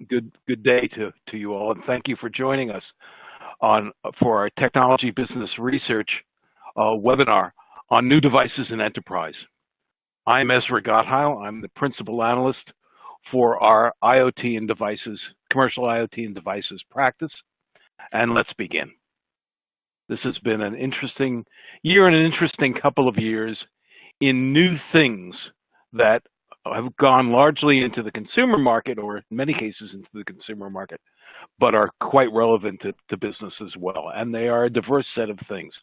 Good day to you all, and thank you for joining us for our Technology Business Research webinar on new devices in enterprise. I'm Ezra Gottheil. I'm the principal analyst for our IoT and devices, commercial IoT and devices practice, and let's begin. This has been an interesting year and an interesting couple of years in new things that have gone largely into the consumer market, or in many cases into the consumer market, but are quite relevant to business as well. And they are a diverse set of things.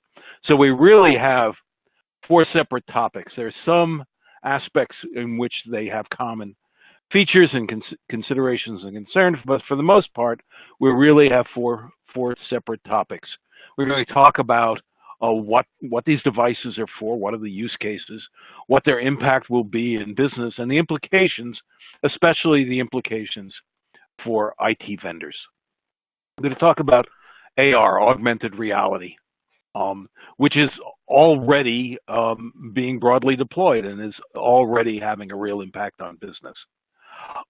So we really have four separate topics. There are some aspects in which they have common features and considerations and concerns, but for the most part, we really have four separate topics. We're going to talk about what these devices are for, what are the use cases, what their impact will be in business, and the implications, especially the implications for IT vendors. I'm going to talk about AR, augmented reality, which is already being broadly deployed and is already having a real impact on business.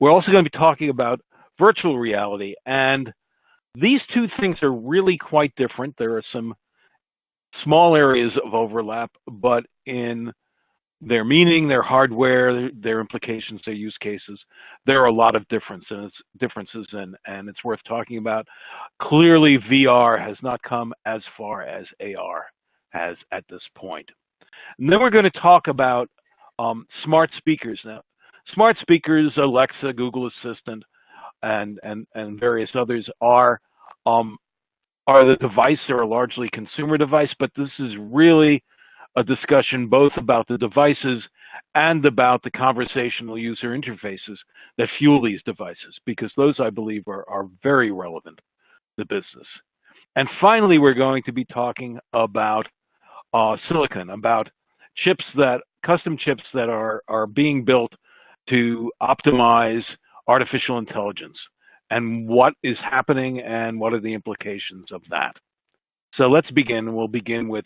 We're also going to be talking about virtual reality, and these two things are really quite different. There are some small areas of overlap, but in their meaning, their hardware, their implications, their use cases, there are a lot of differences, and it's worth talking about. Clearly, VR has not come as far as AR has at this point. And then we're going to talk about smart speakers. Now, smart speakers, Alexa, Google Assistant, and various others are the device. They're a largely consumer device, but this is really a discussion both about the devices and about the conversational user interfaces that fuel these devices, because those, I believe, are very relevant to business. And finally, we're going to be talking about silicon, about chips custom chips that are being built to optimize artificial intelligence, and what is happening and what are the implications of that. So let's begin. We'll begin with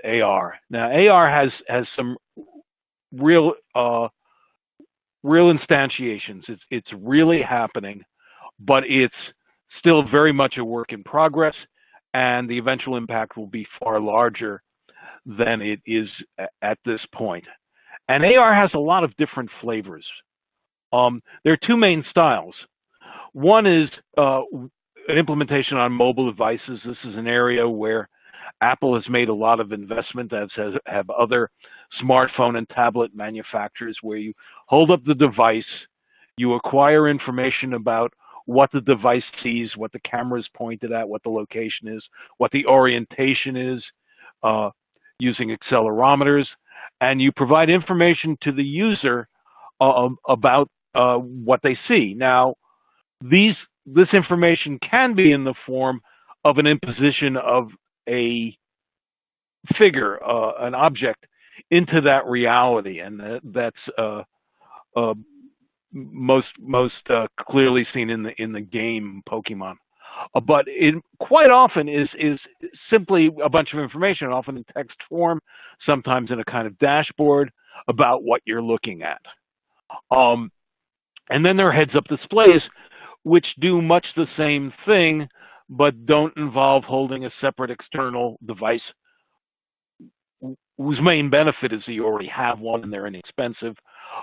AR. Now, AR has some real instantiations. It's really happening, but it's still very much a work in progress, and the eventual impact will be far larger than it is at this point. And AR has a lot of different flavors. There are two main styles. One is an implementation on mobile devices. This is an area where Apple has made a lot of investment, as have other smartphone and tablet manufacturers, where you hold up the device, you acquire information about what the device sees, what the camera is pointed at, what the location is, what the orientation is, using accelerometers, and you provide information to the user about what they see. Now, this information can be in the form of an imposition of a figure, an object, into that reality, and that's most clearly seen in the game Pokemon. But it quite often is simply a bunch of information, often in text form, sometimes in a kind of dashboard about what you're looking at. And then there are heads-up displays, which do much the same thing, but don't involve holding a separate external device whose main benefit is that you already have one and they're inexpensive,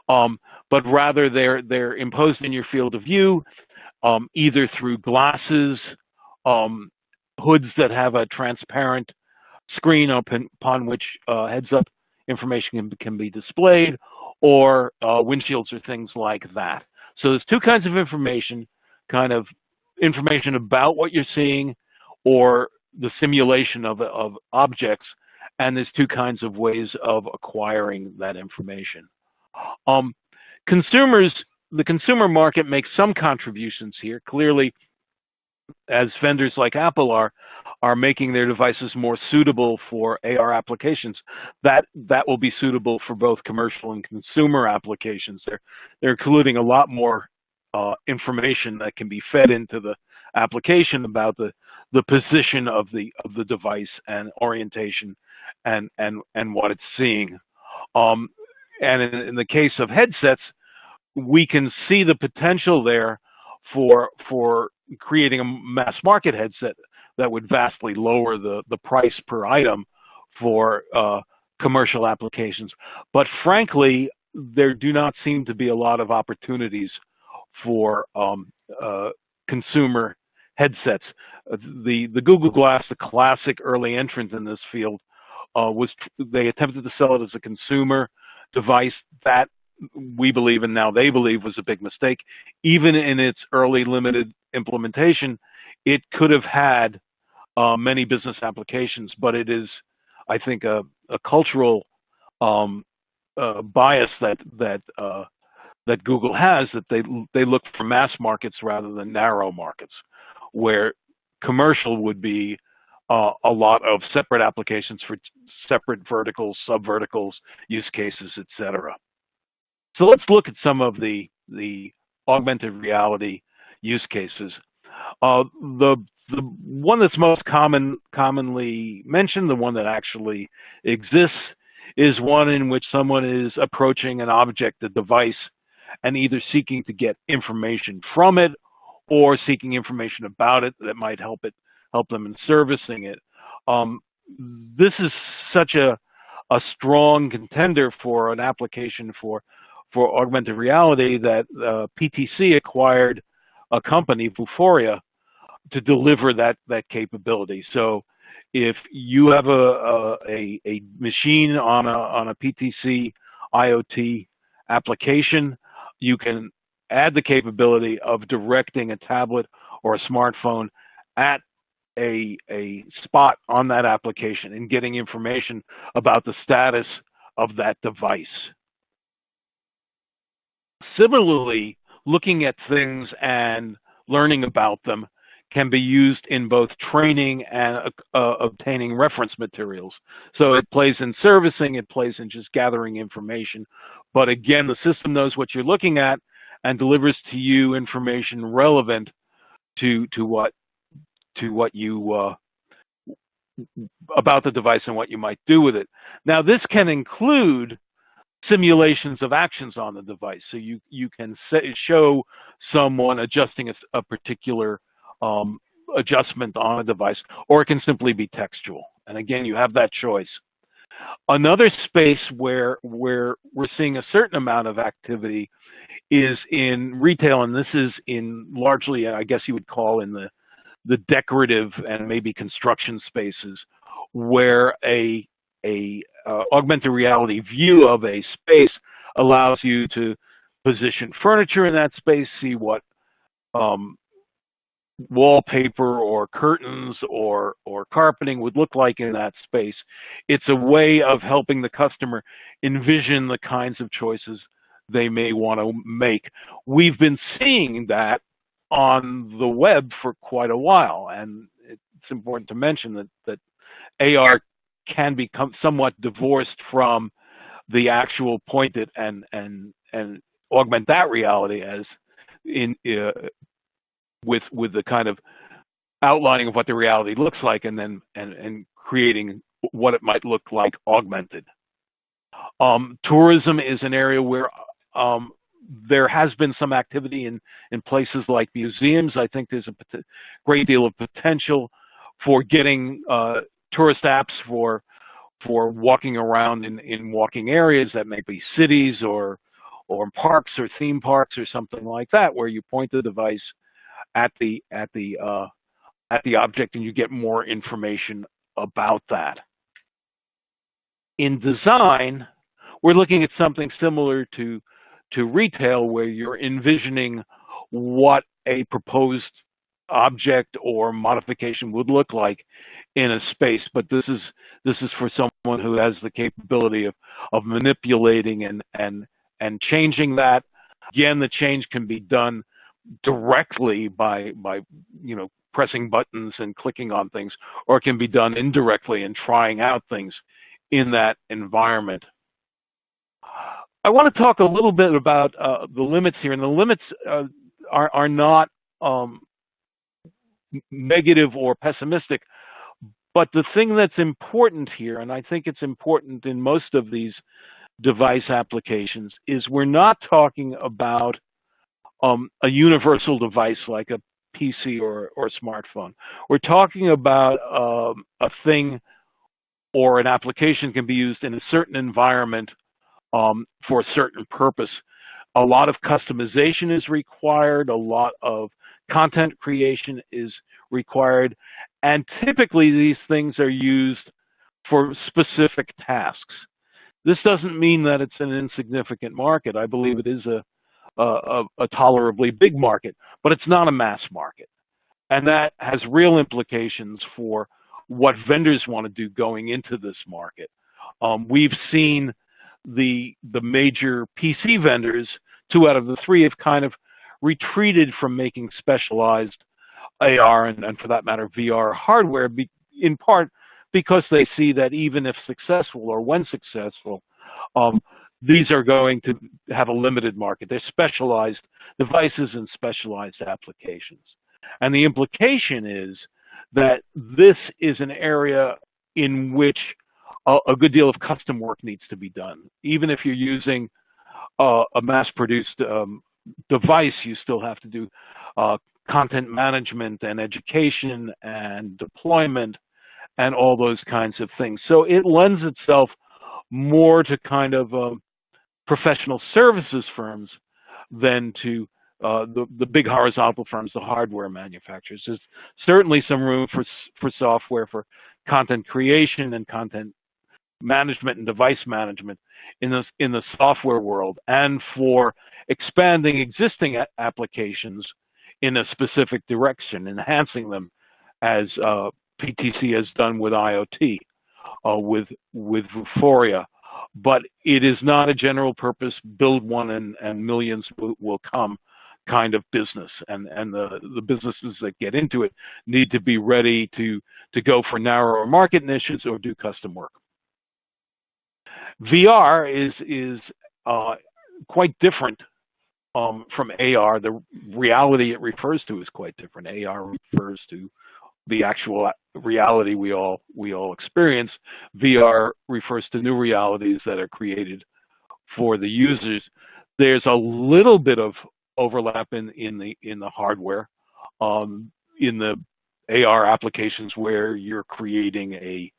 but rather they're imposed in your field of view, either through glasses, hoods that have a transparent screen upon which heads-up information can be displayed, or windshields or things like that. So there's two kinds of information, kind of information about what you're seeing or the simulation of objects, and there's two kinds of ways of acquiring that information. The consumer market makes some contributions here. Clearly, as vendors like Apple are making their devices more suitable for AR applications, that will be suitable for both commercial and consumer applications. They're including a lot more information that can be fed into the application about the position of the device and orientation and what it's seeing. And in the case of headsets, we can see the potential there for creating a mass market headset that would vastly lower the price per item for commercial applications. But frankly, there do not seem to be a lot of opportunities for consumer headsets. The Google Glass, the classic early entrant in this field, they attempted to sell it as a consumer device. That we believe, and now they believe, was a big mistake. Even in its early limited implementation, it could have had many business applications, but it is, I think, a cultural bias that Google has, that they look for mass markets rather than narrow markets, where commercial would be a lot of separate applications for separate verticals, sub-verticals, use cases, etc. So let's look at some of the augmented reality use cases. The one that's most commonly mentioned, the one that actually exists, is one in which someone is approaching an object, a device, and either seeking to get information from it or seeking information about it that might help them in servicing it. This is such a strong contender for an application for augmented reality that PTC acquired a company, Vuforia, to deliver that capability. So if you have a machine on a PTC IoT application, you can add the capability of directing a tablet or a smartphone at a spot on that application and getting information about the status of that device. Similarly, looking at things and learning about them can be used in both training and obtaining reference materials. So it plays in servicing, it plays in just gathering information. But again, the system knows what you're looking at and delivers to you information relevant to what you about the device and what you might do with it. Now, this can include simulations of actions on the device. So you can show someone adjusting a particular adjustment on a device, or it can simply be textual. And again, you have that choice. Another space where we're seeing a certain amount of activity is in retail, and this is in largely, I guess you would call, in the decorative and maybe construction spaces, where a augmented reality view of a space allows you to position furniture in that space, see what wallpaper or curtains or carpeting would look like in that space. It's a way of helping the customer envision the kinds of choices they may want to make. We've been seeing that on the web for quite a while, and it's important to mention that AR can become somewhat divorced from the actual point it and augment that reality as in with the kind of outlining of what the reality looks like, and then and creating what it might look like augmented. Tourism is an area where there has been some activity in places like museums. I think there's a great deal of potential for getting tourist apps for walking around in walking areas that may be cities or parks or theme parks or something like that, where you point the device at the object and you get more information about that. In design, we're looking at something similar to retail, where you're envisioning what a proposed object or modification would look like in a space, but this is for someone who has the capability of manipulating and changing that. Again, the change can be done directly by pressing buttons and clicking on things, or it can be done indirectly and trying out things in that environment. I want to talk a little bit about the limits here, and the limits are not negative or pessimistic, but the thing that's important here, and I think it's important in most of these device applications, is we're not talking about a universal device like a PC or smartphone. We're talking about a thing or an application can be used in a certain environment for a certain purpose. A lot of customization is required, a lot of content creation is required, and typically these things are used for specific tasks. This doesn't mean that it's an insignificant market. I believe it is a tolerably big market, but it's not a mass market. And that has real implications for what vendors want to do going into this market. We've seen the major PC vendors, 2 out of the 3, have kind of retreated from making specialized AR and for that matter VR hardware, in part because they see that even if successful or when successful, these are going to have a limited market. They're specialized devices and specialized applications. And the implication is that this is an area in which a good deal of custom work needs to be done. Even if you're using a mass-produced device, you still have to do content management and education and deployment and all those kinds of things. So it lends itself more to kind of professional services firms than to the big horizontal firms, the hardware manufacturers. There's certainly some room for software for content creation and content management and device management in the software world, and for expanding existing applications in a specific direction, enhancing them, as PTC has done with IoT, with Vuforia. But it is not a general purpose, build one and millions will come kind of business. And the businesses that get into it need to be ready to go for narrower market niches or do custom work. VR is quite different from AR. The reality it refers to is quite different. AR refers to the actual reality we all experience. VR refers to new realities that are created for the users. There's a little bit of overlap in the hardware, in the AR applications where you're creating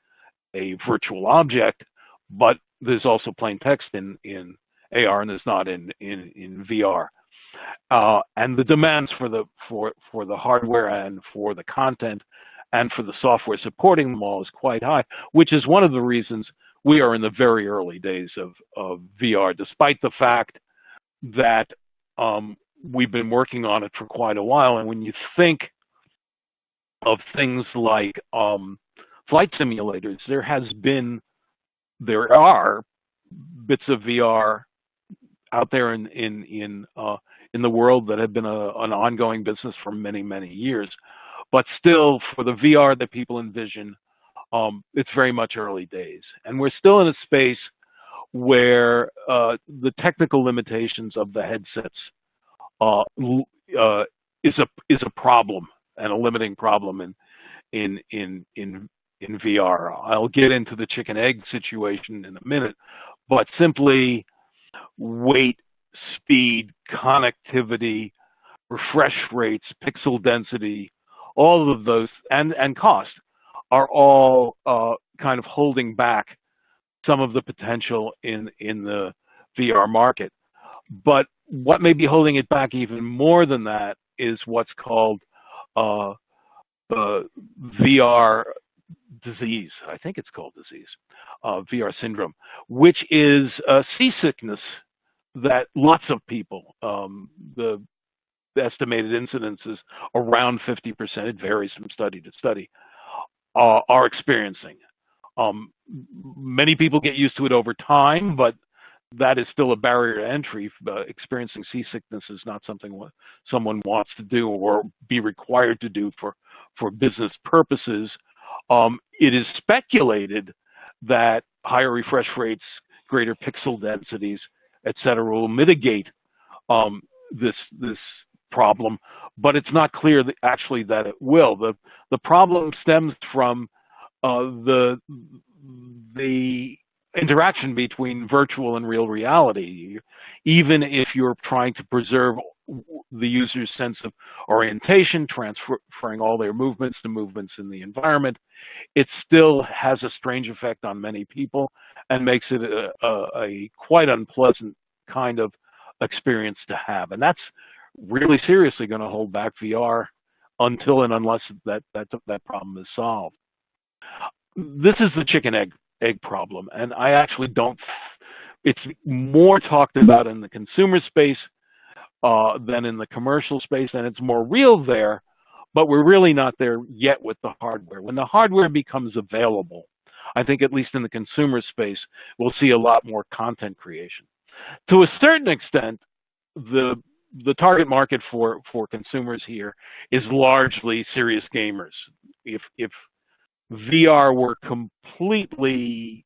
a virtual object, but there's also plain text in AR, and there's not in VR. And the demands for the hardware and for the content and for the software supporting them all is quite high, which is one of the reasons we are in the very early days of VR, despite the fact that we've been working on it for quite a while. And when you think of things like flight simulators, there are bits of VR out there in the world that have been an ongoing business for many, many years. But still, for the VR that people envision, it's very much early days. And we're still in a space where the technical limitations of the headsets is a problem, and a limiting problem in VR. I'll get into the chicken egg situation in a minute, but simply weight, speed, connectivity, refresh rates, pixel density, all of those, and cost are all kind of holding back some of the potential in the VR market. But what may be holding it back even more than that is what's called VR disease. I think it's called disease, VR syndrome, which is seasickness that lots of people, the estimated incidence is around 50%, it varies from study to study, are experiencing. Many people get used to it over time, but that is still a barrier to entry. Experiencing seasickness is not something someone wants to do or be required to do for business purposes. It is speculated that higher refresh rates, greater pixel densities, et cetera, will mitigate this problem, but it's not clear that actually that it will. The problem stems from the interaction between virtual and real reality. Even if you're trying to preserve the user's sense of orientation, transferring all their movements to movements in the environment, it still has a strange effect on many people and makes it a quite unpleasant kind of experience to have. And that's really seriously going to hold back VR until and unless that problem is solved. This is the chicken egg problem, and I actually don't. It's more talked about in the consumer space than in the commercial space, and it's more real there, but we're really not there yet with the hardware. When the hardware becomes available, I think at least in the consumer space, we'll see a lot more content creation. To a certain extent, the target market for consumers here is largely serious gamers. If VR were completely,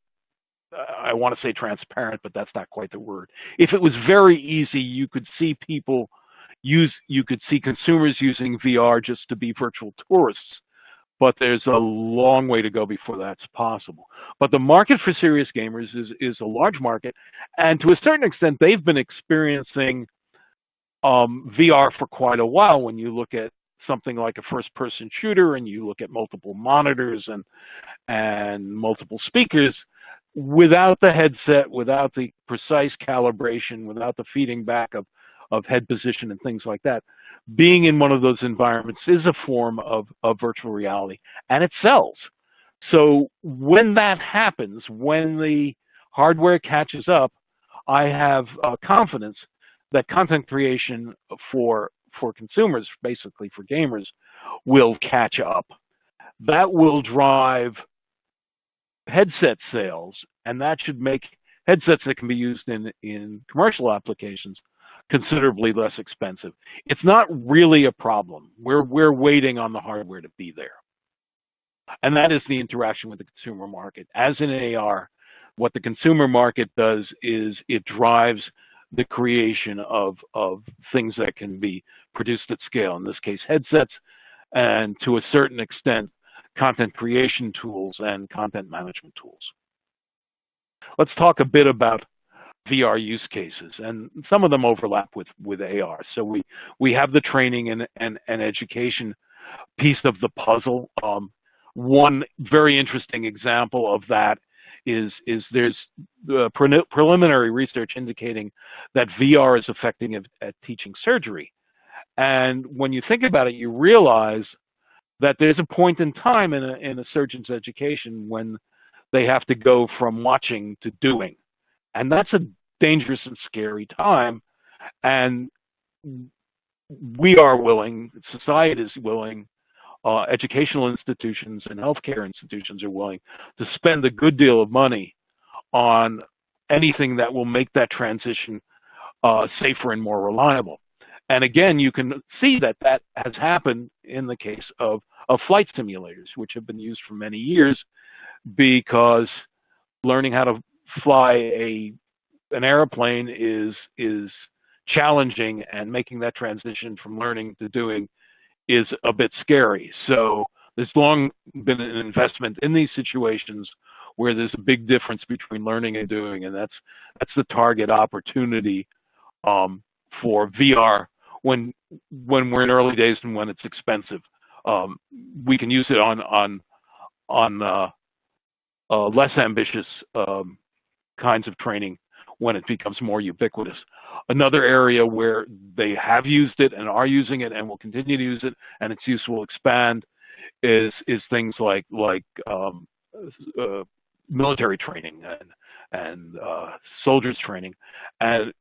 I want to say transparent, but that's not quite the word. If it was very easy, you could see consumers using VR just to be virtual tourists, but there's a long way to go before that's possible. But the market for serious gamers is a large market, and to a certain extent, they've been experiencing VR for quite a while. When you look at something like a first-person shooter and you look at multiple monitors and multiple speakers, without the headset, without the precise calibration, without the feeding back of head position and things like that, being in one of those environments is a form of virtual reality, and it sells. So when that happens, when the hardware catches up, I have confidence that content creation for consumers, basically for gamers, will catch up. That will drive headset sales, and that should make headsets that can be used in commercial applications considerably less expensive. It's not really a problem. We're waiting on the hardware to be there. And that is the interaction with the consumer market. As in AR, what the consumer market does is it drives the creation of things that can be produced at scale, in this case headsets, and to a certain extent content creation tools and content management tools. Let's talk a bit about VR use cases, and some of them overlap with AR. So we have the training and education piece of the puzzle. One very interesting example of that is there's preliminary research indicating that VR is effective at teaching surgery. And when you think about it, you realize that there's a point in time in a surgeon's education when they have to go from watching to doing. And that's a dangerous and scary time. And we are willing, society is willing, educational institutions and healthcare institutions are willing to spend a good deal of money on anything that will make that transition safer and more reliable. And again, you can see that has happened in the case of flight simulators, which have been used for many years, because learning how to fly an airplane is challenging, and making that transition from learning to doing is a bit scary. So there's long been an investment in these situations where there's a big difference between learning and doing, and that's the target opportunity for VR when we're in early days and when it's expensive. We can use it on less ambitious kinds of training when it becomes more ubiquitous. Another area where they have used it and are using it and will continue to use it, and its use will expand, is things like military training and soldiers training. And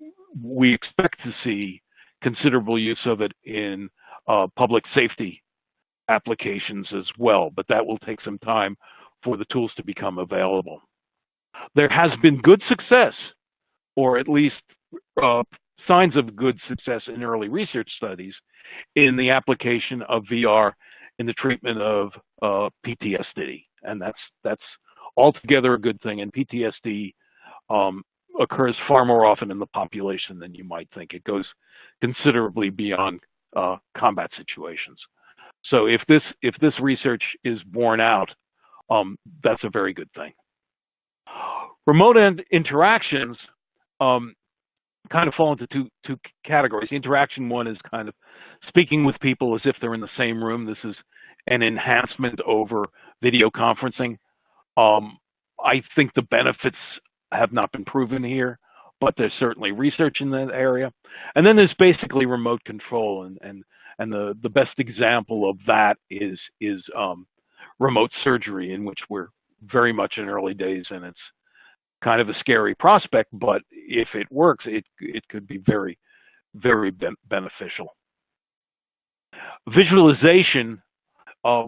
we expect to see considerable use of it in public safety applications as well, but that will take some time for the tools to become available. There has been good success, or at least signs of good success in early research studies, in the application of VR in the treatment of PTSD, and that's altogether a good thing. And PTSD occurs far more often in the population than you might think. It goes considerably beyond combat situations. So if this research is borne out, that's a very good thing. Remote interactions kind of fall into two categories. The interaction one is kind of speaking with people as if they're in the same room. This is an enhancement over video conferencing. I think the benefits have not been proven here, but there's certainly research in that area. And then there's basically remote control, and the best example of that is remote surgery, in which we're very much in early days, and it's kind of a scary prospect, but if it works, it could be very, very beneficial. Visualization,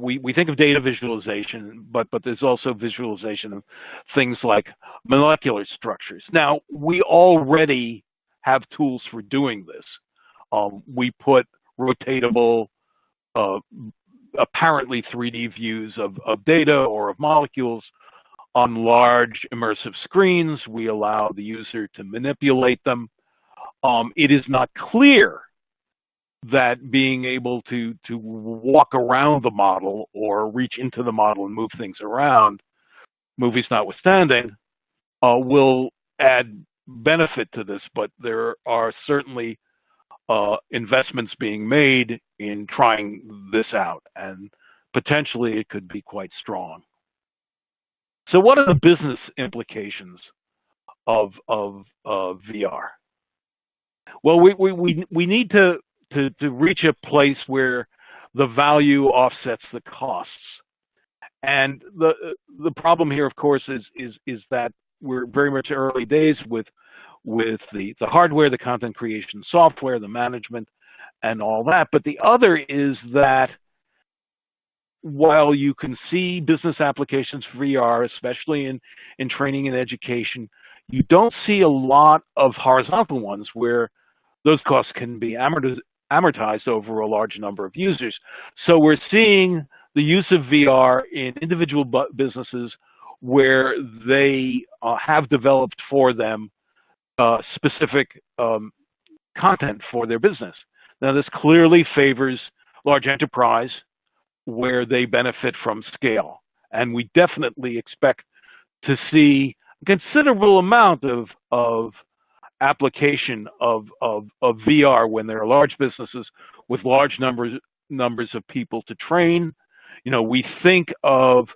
we think of data visualization, but there's also visualization of things like molecular structures. Now, we already have tools for doing this. We put rotatable, apparently 3D views of data or of molecules on large immersive screens. We allow the user to manipulate them. It is not clear that being able to walk around the model or reach into the model and move things around, movies notwithstanding, will add benefit to this, but there are certainly investments being made in trying this out, and potentially it could be quite strong. So what are the business implications of VR? Well, we need to reach a place where the value offsets the costs. And the problem here, of course, is that we're very much early days with the hardware, the content creation software, the management, and all that. But the other is that while you can see business applications for VR, especially in training and education, you don't see a lot of horizontal ones where those costs can be amortized over a large number of users. So we're seeing the use of VR in individual businesses where they have developed for them specific content for their business. Now, this clearly favors large enterprise, where they benefit from scale. And we definitely expect to see a considerable amount of application of VR when there are large businesses with large numbers of people to train. You know, we think of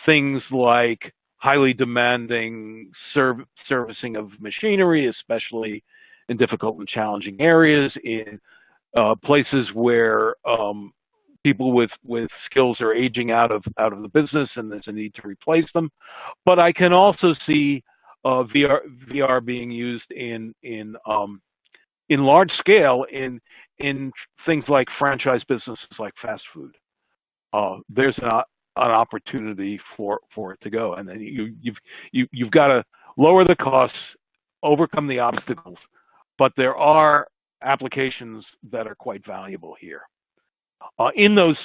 things like highly demanding servicing of machinery, especially in difficult and challenging areas, in places where people with skills are aging out of the business and there's a need to replace them. But I can also see VR being used in large scale in things like franchise businesses like fast food. There's an opportunity for it to go, and then you've got to lower the costs, overcome the obstacles, but there are applications that are quite valuable here. In those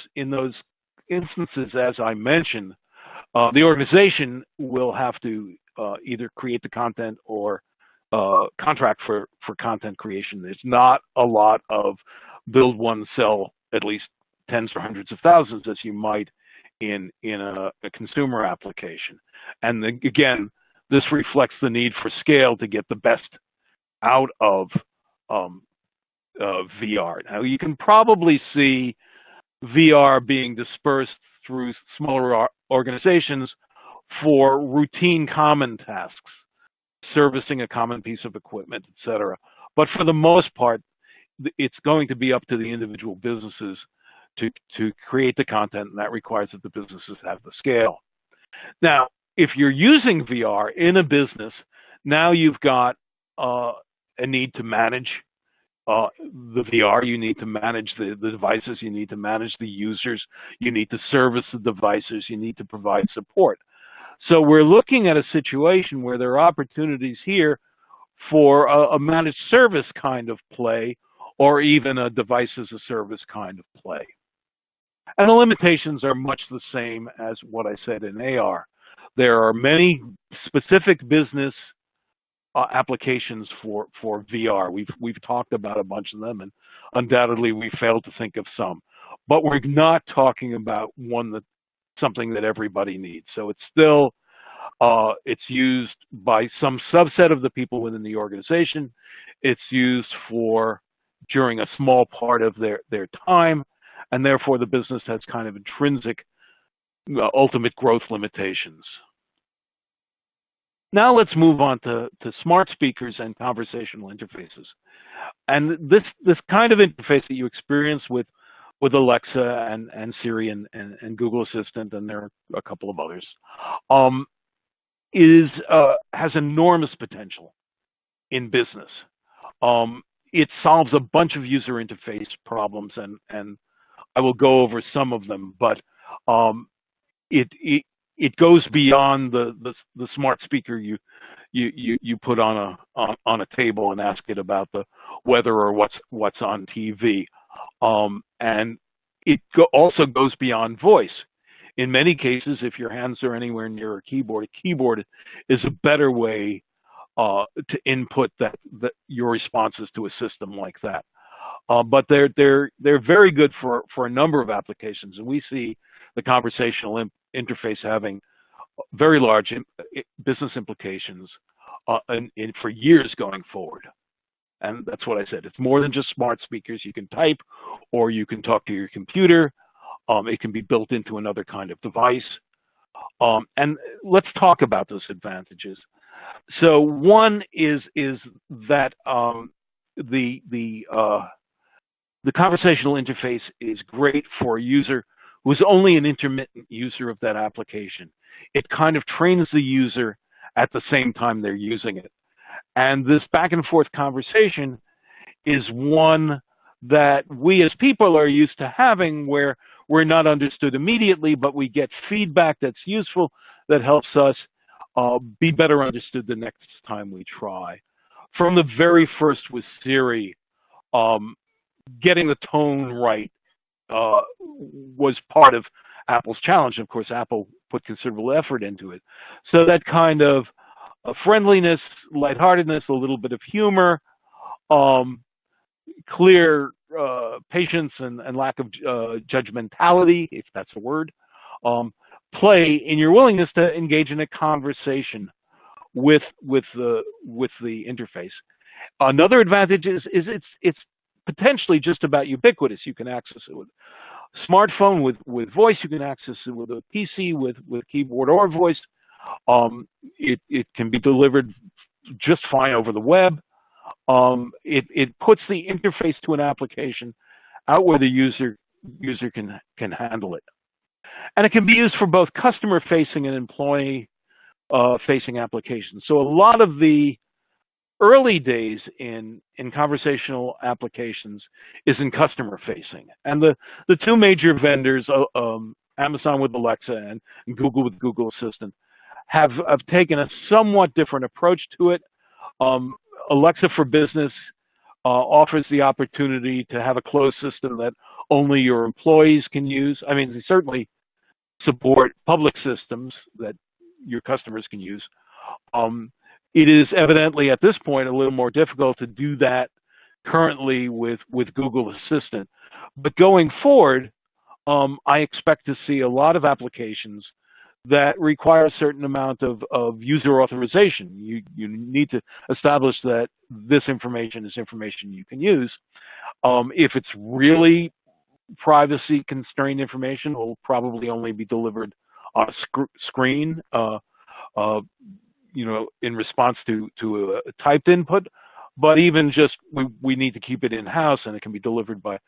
instances, as I mentioned, the organization will have to either create the content or contract for content creation. There's not a lot of build one, sell at least tens or hundreds of thousands as you might in a consumer application. And again, this reflects the need for scale to get the best out of VR. Now, you can probably see VR being dispersed through smaller organizations for routine common tasks, servicing a common piece of equipment, etc. But for the most part, it's going to be up to the individual businesses to create the content, and that requires that the businesses have the scale. Now, if you're using VR in a business, now you've got a need to manage the VR, you need to manage the devices, you need to manage the users, you need to service the devices, you need to provide support. So we're looking at a situation where there are opportunities here for a managed service kind of play, or even a device as a service kind of play. And the limitations are much the same as what I said in AR. There are many specific business applications for VR. We've talked about a bunch of them, and undoubtedly we failed to think of some. But we're not talking about something that everybody needs. So it's still It's used by some subset of the people within the organization. It's used during a small part of their time, and therefore the business has kind of intrinsic ultimate growth limitations. Now let's move on to smart speakers and conversational interfaces. And this kind of interface that you experience with Alexa and Siri and Google Assistant, and there are a couple of others, has enormous potential in business. It solves a bunch of user interface problems, and I will go over some of them, but it goes beyond the smart speaker you put on a table and ask it about the weather or what's on TV, and it also goes beyond voice. In many cases, if your hands are anywhere near a keyboard is a better way to input your responses to a system like that. But they're very good for a number of applications, and we see the conversational interface having very large business implications for years going forward. And that's what I said. It's more than just smart speakers. You can type, or you can talk to your computer. It can be built into another kind of device. And let's talk about those advantages. So one is that the conversational interface is great for a user who's only an intermittent user of that application. It kind of trains the user at the same time they're using it. And this back and forth conversation is one that we as people are used to having, where we're not understood immediately, but we get feedback that's useful, that helps us be better understood the next time we try. From the very first with Siri, getting the tone right was part of Apple's challenge. Of course, Apple put considerable effort into it. So that kind of friendliness, lightheartedness, a little bit of humor, clear patience and lack of judgmentality, if that's a word, play in your willingness to engage in a conversation with the interface. Another advantage is it's potentially just about ubiquitous. You can access it with smartphone, with voice. You can access it with a PC, with keyboard or voice. It can be delivered just fine over the web. It puts the interface to an application out where the user can handle it. And it can be used for both customer-facing and employee-facing applications. So a lot of the early days in conversational applications is in customer-facing. And the two major vendors, Amazon with Alexa and Google with Google Assistant, have taken a somewhat different approach to it. Alexa for Business offers the opportunity to have a closed system that only your employees can use. I mean, they certainly support public systems that your customers can use. It is evidently at this point a little more difficult to do that currently with Google Assistant. But going forward, I expect to see a lot of applications that require a certain amount of user authorization. You need to establish that this information is information you can use. If it's really privacy-constrained information, it will probably only be delivered on a screen, in response to a typed input. But even just we need to keep it in-house, and it can be delivered by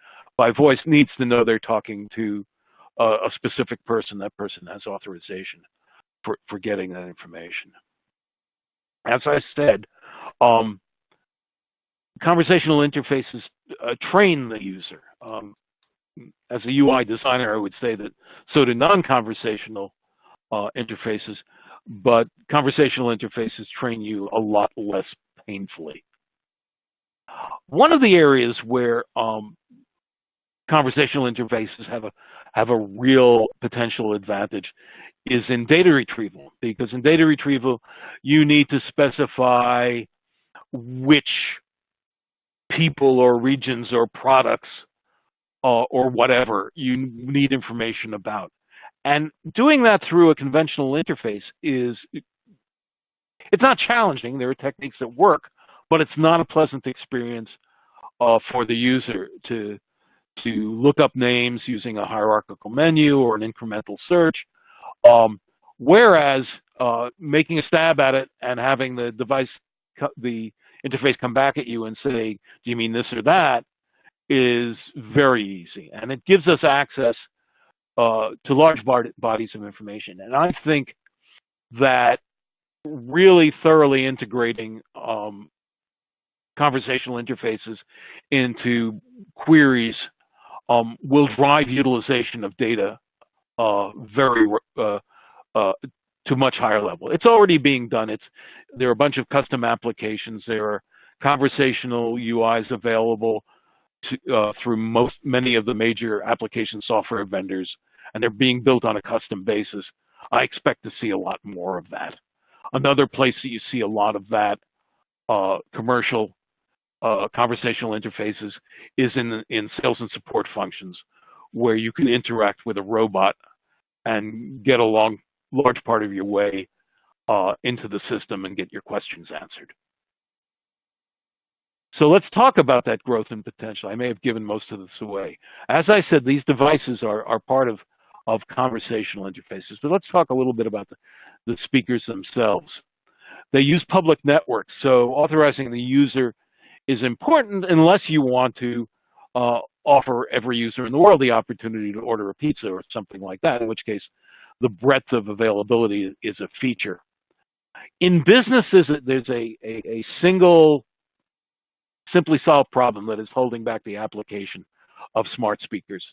voice. Needs to know they're talking to a specific person. That person has authorization for getting that information. As I said, conversational interfaces train the user. As a UI designer, I would say that so do non-conversational interfaces, but conversational interfaces train you a lot less painfully. One of the areas where conversational interfaces have a real potential advantage is in data retrieval, because in data retrieval, you need to specify which people or regions or products or whatever you need information about. And doing that through a conventional interface is It's not challenging. There are techniques that work, but it's not a pleasant experience for the user to look up names using a hierarchical menu or an incremental search. Whereas making a stab at it and having the interface come back at you and say, do you mean this or that, is very easy. And it gives us access to large bodies of information. And I think that really thoroughly integrating conversational interfaces into queries will drive utilization of data to much higher level. It's already being done. There are a bunch of custom applications. There are conversational UIs available through many of the major application software vendors, and they're being built on a custom basis. I expect to see a lot more of that. Another place that you see a lot of that commercial conversational interfaces is in sales and support functions, where you can interact with a robot and get a large part of your way into the system and get your questions answered. So let's talk about that growth and potential. I may have given most of this away. As I said, these devices are part of conversational interfaces, but let's talk a little bit about the speakers themselves. They use public networks, so authorizing the user is important unless you want to offer every user in the world the opportunity to order a pizza or something like that, in which case the breadth of availability is a feature. In businesses, there's a single, simply solved problem that is holding back the application of smart speakers,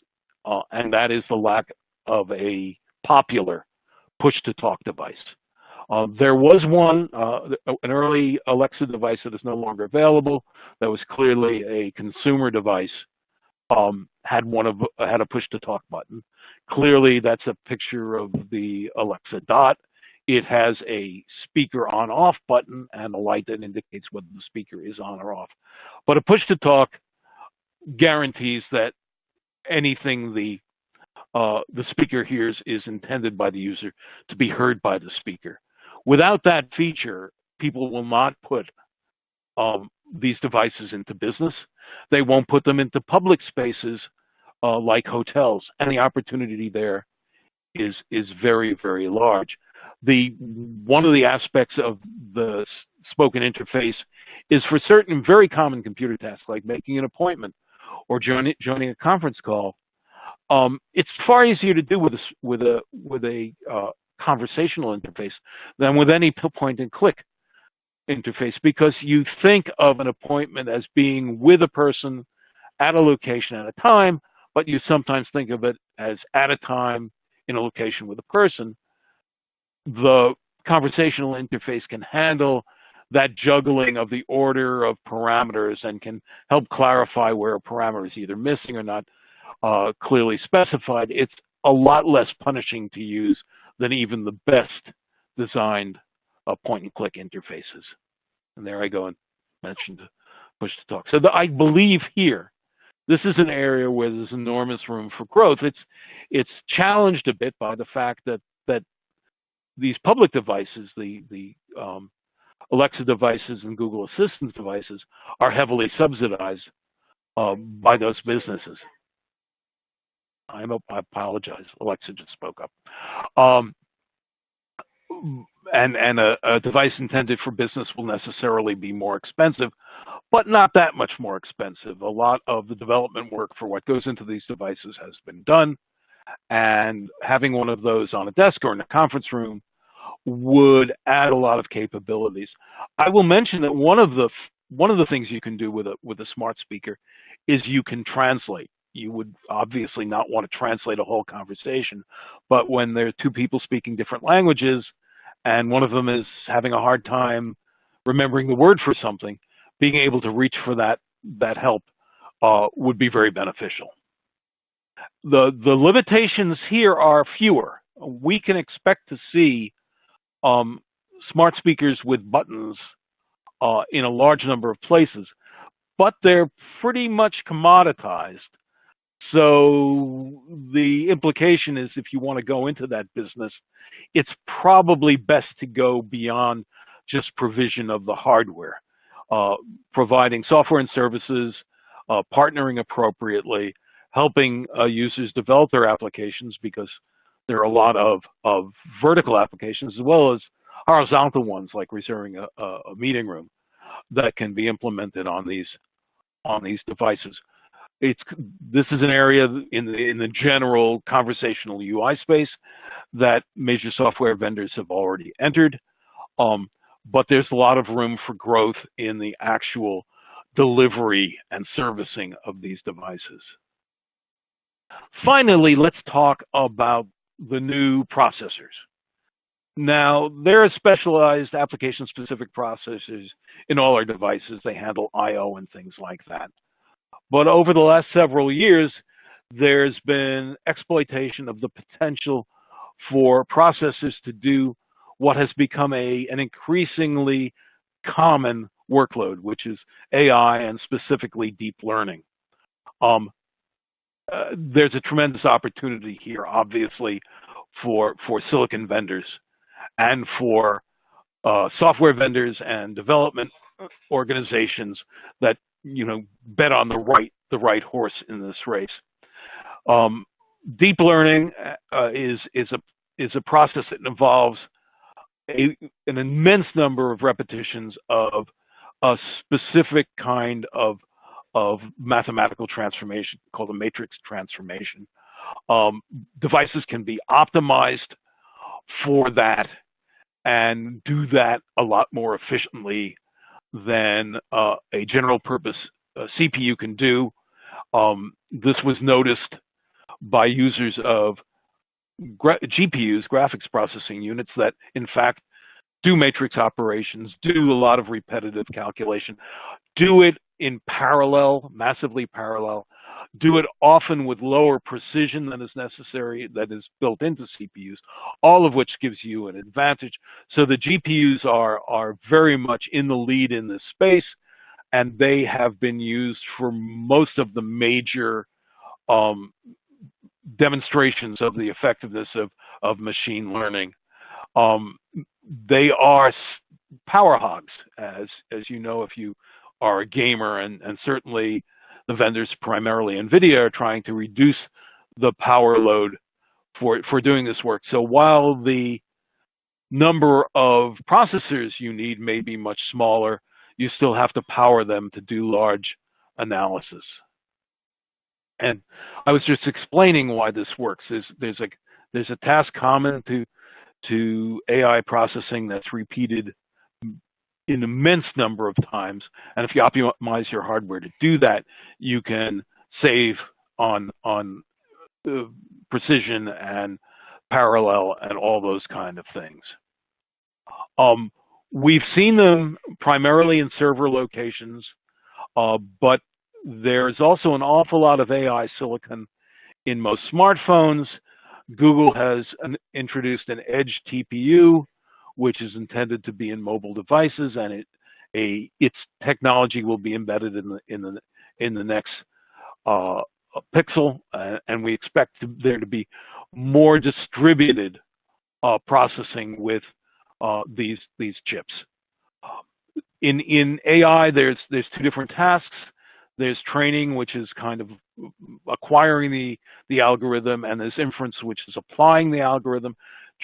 and that is the lack of a popular push-to-talk device. There was one, an early Alexa device that is no longer available, that was clearly a consumer device, had a push-to-talk button. Clearly, that's a picture of the Alexa Dot. It has a speaker on-off button and a light that indicates whether the speaker is on or off. But a push-to-talk guarantees that anything the speaker hears is intended by the user to be heard by the speaker. Without that feature, people will not put these devices into business. They won't put them into public spaces like hotels, and the opportunity there is very, very large. One of the aspects of the spoken interface is for certain very common computer tasks, like making an appointment or joining a conference call. It's far easier to do with a conversational interface than with any point-and-click interface, because you think of an appointment as being with a person at a location at a time, but you sometimes think of it as at a time in a location with a person. The conversational interface can handle that juggling of the order of parameters and can help clarify where a parameter is either missing or not clearly specified. It's a lot less punishing to use than even the best designed point-and-click interfaces. And there I go and mentioned push-to-talk. So I believe here, this is an area where there's enormous room for growth. It's challenged a bit by the fact that these public devices, the Alexa devices and Google Assistant devices, are heavily subsidized by those businesses. I apologize. Alexa just spoke up. And a device intended for business will necessarily be more expensive, but not that much more expensive. A lot of the development work for what goes into these devices has been done, and having one of those on a desk or in a conference room would add a lot of capabilities. I will mention that one of the things you can do with a smart speaker is you can translate. You would obviously not want to translate a whole conversation, but when there are two people speaking different languages and one of them is having a hard time remembering the word for something, being able to reach for that help would be very beneficial. The limitations here are fewer. We can expect to see smart speakers with buttons in a large number of places, but they're pretty much commoditized. So the implication is, if you want to go into that business, it's probably best to go beyond just provision of the hardware. Providing software and services, partnering appropriately, helping users develop their applications, because there are a lot of vertical applications as well as horizontal ones, like reserving a meeting room, that can be implemented on these devices. This is an area in the general conversational UI space that major software vendors have already entered, but there's a lot of room for growth in the actual delivery and servicing of these devices. Finally, let's talk about the new processors. Now, there are specialized application-specific processors in all our devices. They handle I/O and things like that. But over the last several years, there's been exploitation of the potential for processors to do what has become an increasingly common workload, which is AI and specifically deep learning. There's a tremendous opportunity here, obviously, for silicon vendors and for software vendors and development organizations that bet on the right horse in this race. Deep learning is a process that involves an immense number of repetitions of a specific kind of mathematical transformation called a matrix transformation. Devices can be optimized for that and do that a lot more efficiently than a general purpose CPU can do. This was noticed by users of GPUs, graphics processing units, that in fact do matrix operations, do a lot of repetitive calculation, do it in parallel, massively parallel, do it often with lower precision than is necessary, that is built into CPUs, all of which gives you an advantage. So the GPUs are very much in the lead in this space, and they have been used for most of the major demonstrations of the effectiveness of machine learning. They are power hogs, as you know, if you are a gamer, and certainly the vendors, primarily NVIDIA, are trying to reduce the power load for doing this work. So while the number of processors you need may be much smaller, you still have to power them to do large analysis. And I was just explaining why this works. There's a task common to AI processing that's repeated an immense number of times, and if you optimize your hardware to do that, you can save on precision and parallel and all those kind of things. We've seen them primarily in server locations, but there's also an awful lot of AI silicon in most smartphones. Google has introduced an edge TPU, which is intended to be in mobile devices, and its technology will be embedded in the next Pixel, and we expect there to be more distributed processing with these chips. In AI, there's two different tasks. There's training, which is kind of acquiring the algorithm, and there's inference, which is applying the algorithm.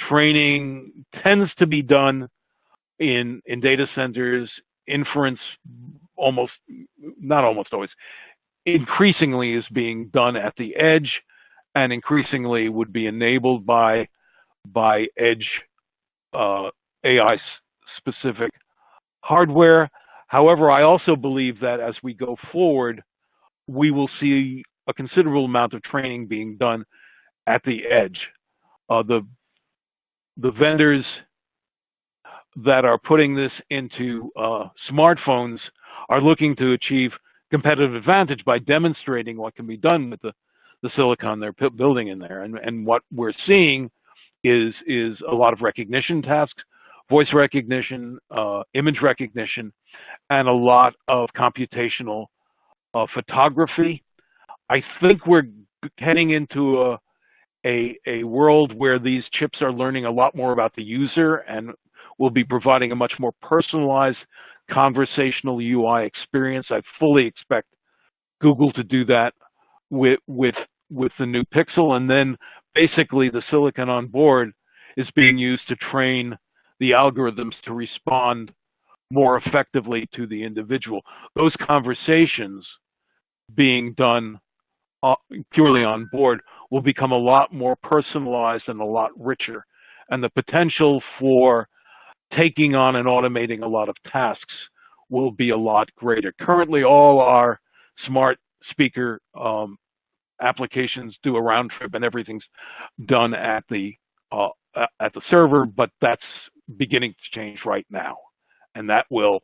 Training tends to be done in data centers. Inference not almost always, increasingly is being done at the edge, and increasingly would be enabled by edge AI-specific hardware. However, I also believe that as we go forward, we will see a considerable amount of training being done at the edge. The vendors that are putting this into smartphones are looking to achieve competitive advantage by demonstrating what can be done with the silicon they're building in there. And what we're seeing is a lot of recognition tasks, voice recognition, image recognition, and a lot of computational photography. I think we're heading into a world where these chips are learning a lot more about the user, and will be providing a much more personalized conversational UI experience. I fully expect Google to do that with the new Pixel, and then basically the silicon on board is being used to train the algorithms to respond more effectively to the individual. Those conversations being done purely on board will become a lot more personalized and a lot richer, and the potential for taking on and automating a lot of tasks will be a lot greater. Currently, all our smart speaker applications do a round trip, and everything's done at the server, but that's beginning to change right now, and that will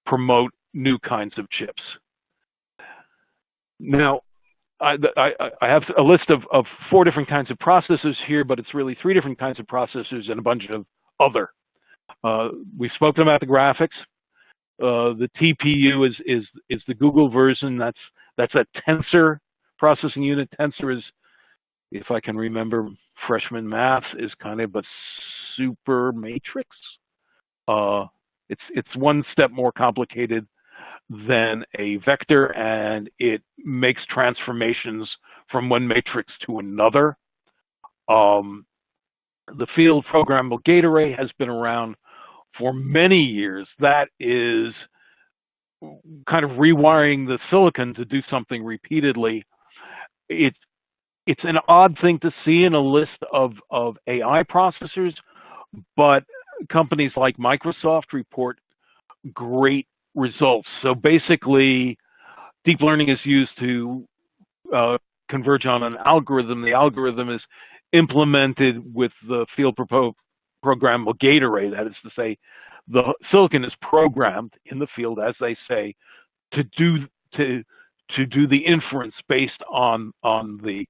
promote new kinds of chips. Now, I have a list of 4 different kinds of processors here, but it's really 3 different kinds of processors and a bunch of other. We've spoken about the graphics. The TPU is the Google version. That's a tensor processing unit. Tensor is, if I can remember freshman math, is kind of a super matrix. It's one step more complicated than a vector, and it makes transformations from one matrix to another. The field programmable gate array has been around for many years. That is kind of rewiring the silicon to do something repeatedly. It's an odd thing to see in a list of AI processors, but companies like Microsoft report great results. So basically, deep learning is used to converge on an algorithm. The algorithm is implemented with the field programmable gate array. That is to say, the silicon is programmed in the field, as they say, to do the inference based on the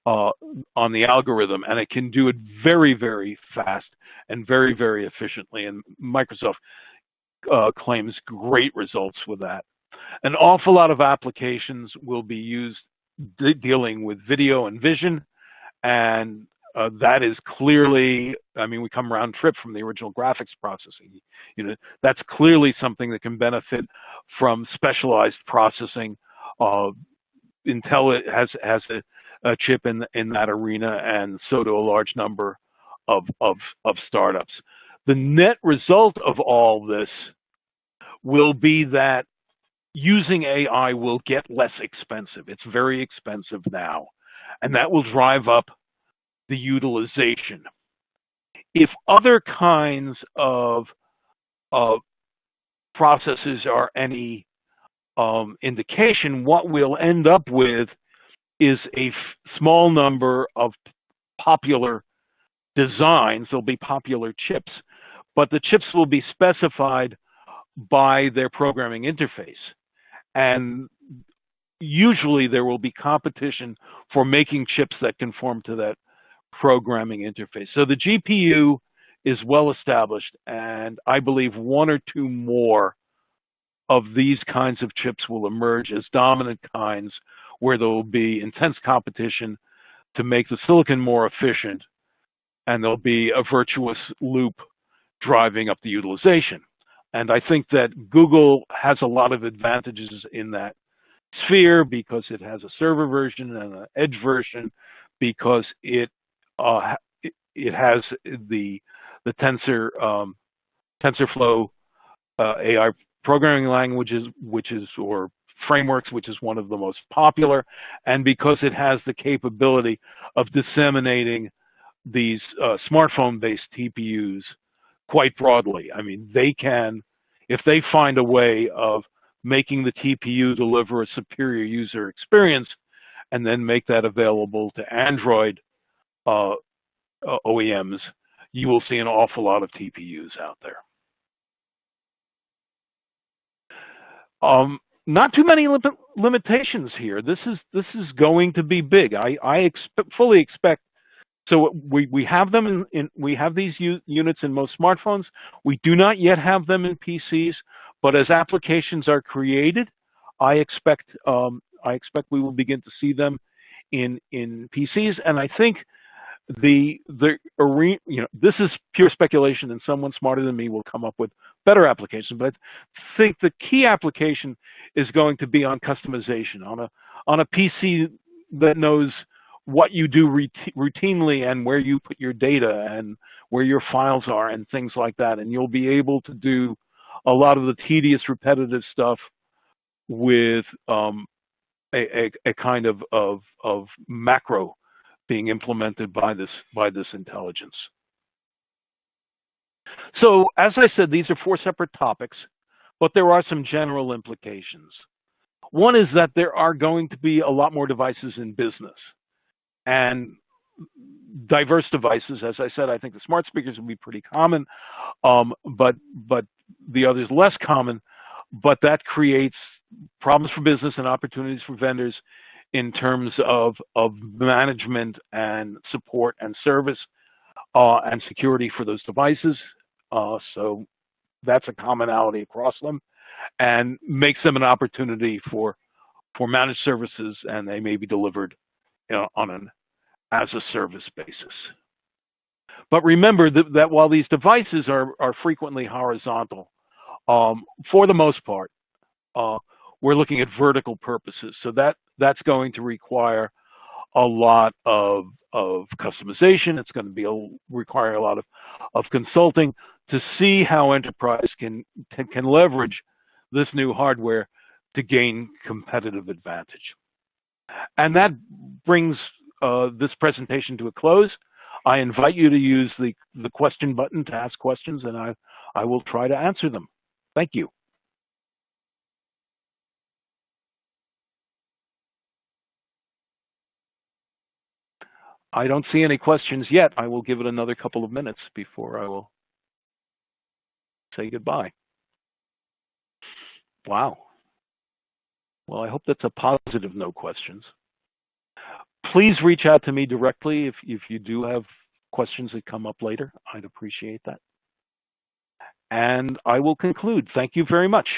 algorithm, and it can do it very, very fast and very, very efficiently. And Microsoft claims great results with that. An awful lot of applications will be used dealing with video and vision, and that is clearly, I mean, we come round trip from the original graphics processing. That's clearly something that can benefit from specialized processing. Intel has a chip in that arena, and so do a large number of startups. The net result of all this will be that using AI will get less expensive. It's very expensive now, and that will drive up the utilization. If other kinds of processes are any indication, what we'll end up with is a small number of popular designs. There'll be popular chips, but the chips will be specified by their programming interface. And usually there will be competition for making chips that conform to that programming interface. So the GPU is well established, and I believe 1 or 2 more of these kinds of chips will emerge as dominant kinds, where there will be intense competition to make the silicon more efficient, and there'll be a virtuous loop driving up the utilization. And I think that Google has a lot of advantages in that sphere because it has a server version and an edge version, because it has the TensorFlow AI programming languages, or frameworks, which is one of the most popular, and because it has the capability of disseminating these smartphone-based TPUs quite broadly. I mean, they can, if they find a way of making the TPU deliver a superior user experience and then make that available to Android OEMs, you will see an awful lot of TPUs out there. Not too many limitations here. This is going to be big. I fully expect. So we have them we have these units in most smartphones. We do not yet have them in PCs, but as applications are created, I expect we will begin to see them in PCs. And I think the arena, this is pure speculation, and someone smarter than me will come up with better applications. But I think the key application is going to be on customization, on a PC that knows what you do routinely and where you put your data and where your files are and things like that. And you'll be able to do a lot of the tedious, repetitive stuff with a kind of macro being implemented by this intelligence. So as I said, these are 4 separate topics, but there are some general implications. One is that there are going to be a lot more devices in business, and diverse devices. As I said, I think the smart speakers will be pretty common, but the others less common. But that creates problems for business and opportunities for vendors in terms of management and support and service and security for those devices. So that's a commonality across them, and makes them an opportunity for managed services, and they may be delivered on an as-a-service basis. But remember that while these devices are frequently horizontal, for the most part, we're looking at vertical purposes. So that's going to require a lot of customization. It's going to require a lot of consulting to see how enterprise can leverage this new hardware to gain competitive advantage. And that brings this presentation to a close. I invite you to use the question button to ask questions, and I will try to answer them. Thank you. I don't see any questions yet. I will give it another couple of minutes before I will say goodbye. Wow. Well, I hope that's a positive no questions. Please reach out to me directly if you do have questions that come up later. I'd appreciate that. And I will conclude. Thank you very much.